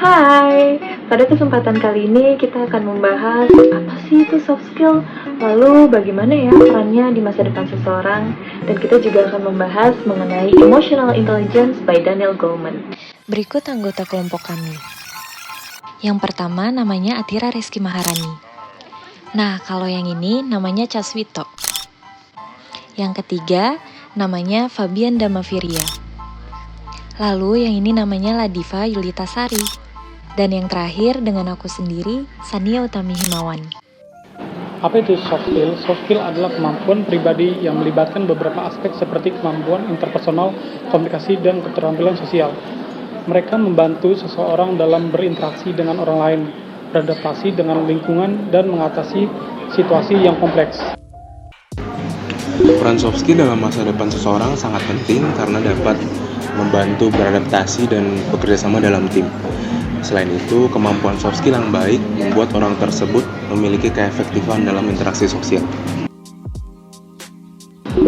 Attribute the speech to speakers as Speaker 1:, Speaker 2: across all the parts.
Speaker 1: Hai, pada kesempatan kali ini kita akan membahas apa sih itu soft skill, lalu bagaimana ya perannya di masa depan seseorang, dan kita juga akan membahas mengenai Emotional Intelligence by Daniel Goleman.
Speaker 2: Berikut anggota kelompok kami. Yang pertama namanya Atira Reski Maharani. Nah, kalau yang ini namanya Caswito. Yang ketiga namanya Fabian Damaviria. Lalu yang ini namanya Ladiva Yulitasari. Dan yang terakhir dengan aku sendiri, Sania Utami Himawan.
Speaker 3: Apa itu soft skill? Soft skill adalah kemampuan pribadi yang melibatkan beberapa aspek seperti kemampuan interpersonal, komunikasi, dan keterampilan sosial. Mereka membantu seseorang dalam berinteraksi dengan orang lain, beradaptasi dengan lingkungan, dan mengatasi situasi yang kompleks.
Speaker 4: Peran soft skill dalam masa depan seseorang sangat penting karena dapat membantu beradaptasi dan bekerja sama dalam tim. Selain itu, kemampuan soft skill yang baik membuat orang tersebut memiliki keefektifan dalam interaksi sosial.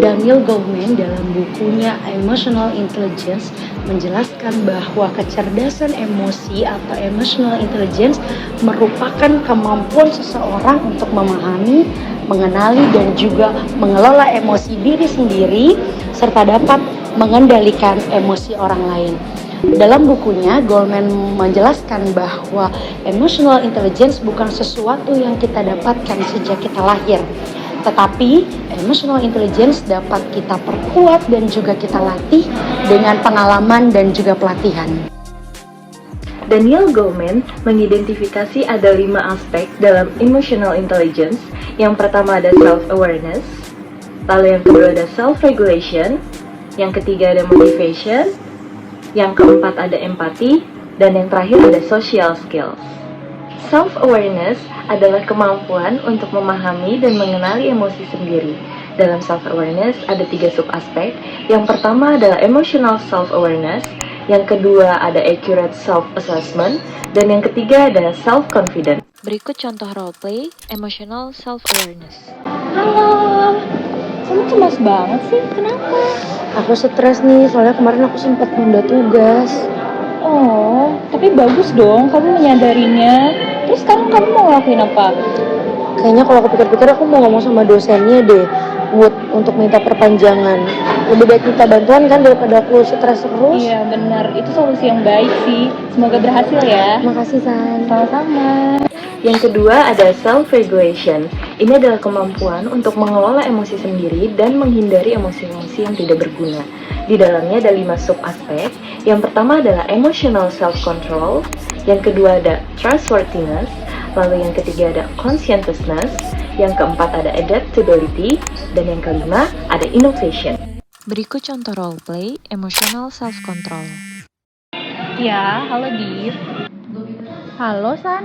Speaker 5: Daniel Goleman dalam bukunya Emotional Intelligence menjelaskan bahwa kecerdasan emosi atau emotional intelligence merupakan kemampuan seseorang untuk memahami, mengenali, dan juga mengelola emosi diri sendiri serta dapat mengendalikan emosi orang lain. Dalam bukunya, Goleman menjelaskan bahwa emotional intelligence bukan sesuatu yang kita dapatkan sejak kita lahir, tetapi emotional intelligence dapat kita perkuat dan juga kita latih dengan pengalaman dan juga pelatihan.
Speaker 1: Daniel Goleman mengidentifikasi ada 5 aspek dalam emotional intelligence. Yang pertama ada self-awareness, lalu yang kedua ada self-regulation, yang ketiga ada motivation, yang keempat ada empati, dan yang terakhir ada social skills. Self-awareness adalah kemampuan untuk memahami dan mengenali emosi sendiri. Dalam self-awareness ada 3 subaspek. Yang pertama adalah emotional self-awareness, yang kedua ada accurate self-assessment, dan yang ketiga ada self-confidence.
Speaker 2: Berikut contoh roleplay emotional self-awareness.
Speaker 6: Halo, kamu cemas banget sih, kenapa?
Speaker 5: Aku stres nih, soalnya kemarin aku sempat nunda tugas.
Speaker 6: Oh, tapi bagus dong kamu menyadarinya. Terus sekarang kamu mau ngelakuin apa?
Speaker 5: Kayaknya kalau aku pikir-pikir aku mau ngomong sama dosennya deh untuk minta perpanjangan. Lebih baik minta bantuan kan daripada aku stres terus.
Speaker 6: Iya benar, itu solusi yang baik sih. Semoga berhasil ya.
Speaker 5: Makasih San.
Speaker 6: Sama-sama.
Speaker 1: Yang kedua ada self-regulation. Ini adalah kemampuan untuk mengelola emosi sendiri dan menghindari emosi-emosi yang tidak berguna. Di dalamnya ada 5 subaspek. Yang pertama adalah emotional self-control, yang kedua ada trustworthiness, lalu yang ketiga ada conscientiousness, yang keempat ada adaptability, dan yang kelima ada innovation.
Speaker 2: Berikut contoh roleplay emotional self-control.
Speaker 6: Ya, halo Div.
Speaker 7: Halo San,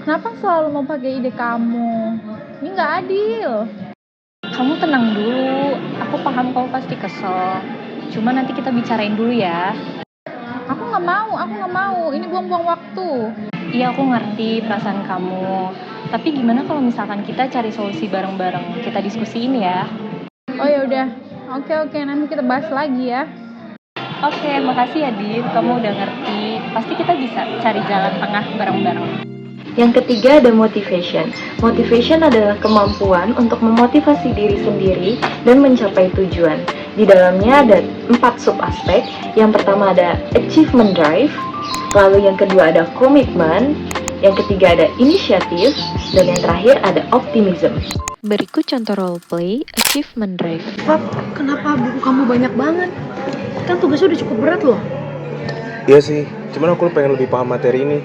Speaker 7: kenapa selalu mau pakai ide kamu? Ini nggak adil.
Speaker 6: Kamu tenang dulu, aku paham kamu pasti kesel. Cuma nanti kita bicarain dulu ya.
Speaker 7: Aku nggak mau. Ini buang-buang waktu.
Speaker 6: Iya, aku ngerti perasaan kamu. Tapi gimana kalau misalkan kita cari solusi bareng-bareng? Kita diskusiin ya.
Speaker 7: Oh ya udah, oke, nanti kita bahas lagi ya.
Speaker 6: Oke, makasih ya Div, kamu udah ngerti. Pasti kita bisa cari jalan tengah bareng-bareng.
Speaker 1: Yang ketiga ada motivation. Motivation adalah kemampuan untuk memotivasi diri sendiri dan mencapai tujuan. Di dalamnya ada 4 subaspek. Yang pertama ada achievement drive, lalu yang kedua ada commitment, yang ketiga ada initiative, dan yang terakhir ada optimism.
Speaker 2: Berikut contoh roleplay achievement drive.
Speaker 5: Pak, kenapa buku kamu banyak banget? Kan tugasnya udah cukup berat loh.
Speaker 4: Iya sih, cuman aku pengen lebih paham materi ini.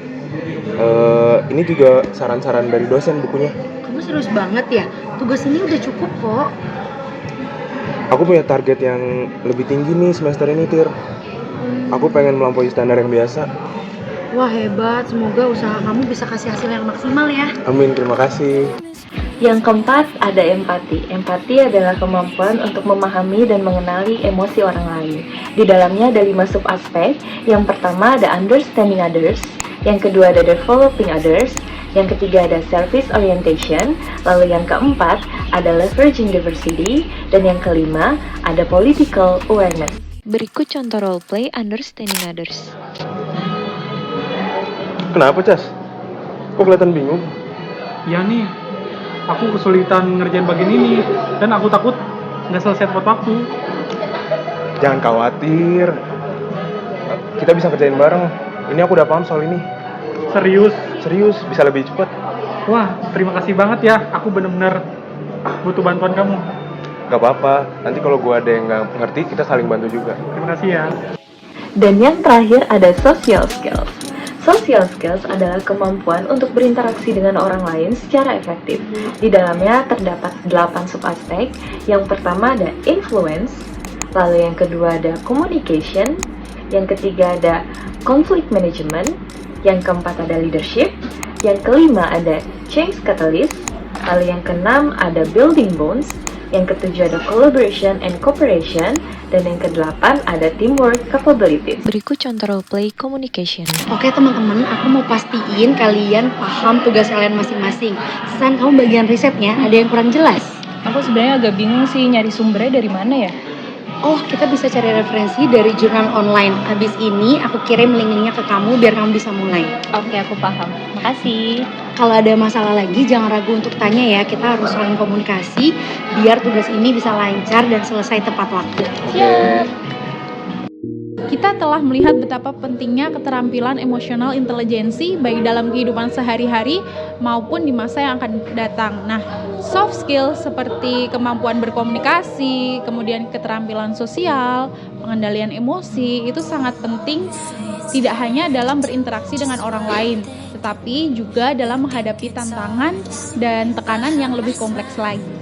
Speaker 4: Ini juga saran-saran dari dosen bukunya.
Speaker 5: Kamu serius banget ya? Tugas ini udah cukup kok.
Speaker 4: Aku punya target yang lebih tinggi nih semester ini, Tir. Aku pengen melampaui standar yang biasa.
Speaker 5: Wah hebat, semoga usaha kamu bisa kasih hasil yang maksimal ya.
Speaker 4: Amin, terima kasih.
Speaker 1: Yang keempat ada empati. Empati adalah kemampuan untuk memahami dan mengenali emosi orang lain. Di dalamnya ada 5 subaspek. Yang pertama ada understanding others, yang kedua ada developing others, yang ketiga ada service orientation, lalu yang keempat ada leveraging diversity, dan yang kelima ada political awareness.
Speaker 2: Berikut contoh roleplay understanding others.
Speaker 4: Kenapa, Cas? Kok kelihatan bingung?
Speaker 3: Ya nih, aku kesulitan ngerjain bagian ini dan aku takut nggak selesai tepat waktu.
Speaker 4: Jangan khawatir. Kita bisa kerjain bareng. Ini aku udah paham soal ini.
Speaker 3: Serius?
Speaker 4: Serius, bisa lebih cepat.
Speaker 3: Wah, terima kasih banget ya. Aku bener-bener butuh bantuan kamu.
Speaker 4: Gak apa-apa, nanti kalau gua ada yang nggak ngerti, kita saling bantu juga.
Speaker 3: Terima kasih ya.
Speaker 1: Dan yang terakhir ada social skills. Social skills adalah kemampuan untuk berinteraksi dengan orang lain secara efektif. Di dalamnya terdapat 8 subaspek. Yang pertama ada influence, lalu yang kedua ada communication, yang ketiga ada conflict management, yang keempat ada leadership, yang kelima ada change catalyst, lalu yang keenam ada building bonds, yang ketujuh ada collaboration and cooperation, dan yang kedelapan ada teamwork capabilities.
Speaker 2: Berikut contoh roleplay communication.
Speaker 5: Oke teman-teman, aku mau pastiin kalian paham tugas kalian masing-masing. San, kamu bagian risetnya ada yang kurang jelas?
Speaker 6: Aku sebenarnya agak bingung sih nyari sumbernya dari mana ya.
Speaker 5: Oh, kita bisa cari referensi dari jurnal online. Habis ini aku kirim link-linknya ke kamu biar kamu bisa mulai.
Speaker 6: Oke, aku paham. Makasih.
Speaker 5: Kalau ada masalah lagi jangan ragu untuk tanya ya. Kita harus saling komunikasi biar tugas ini bisa lancar dan selesai tepat waktu.
Speaker 7: Kita telah melihat betapa pentingnya keterampilan emosional intelijensi baik dalam kehidupan sehari-hari maupun di masa yang akan datang. Nah, soft skill seperti kemampuan berkomunikasi, kemudian keterampilan sosial, pengendalian emosi itu sangat penting tidak hanya dalam berinteraksi dengan orang lain, tetapi juga dalam menghadapi tantangan dan tekanan yang lebih kompleks lagi.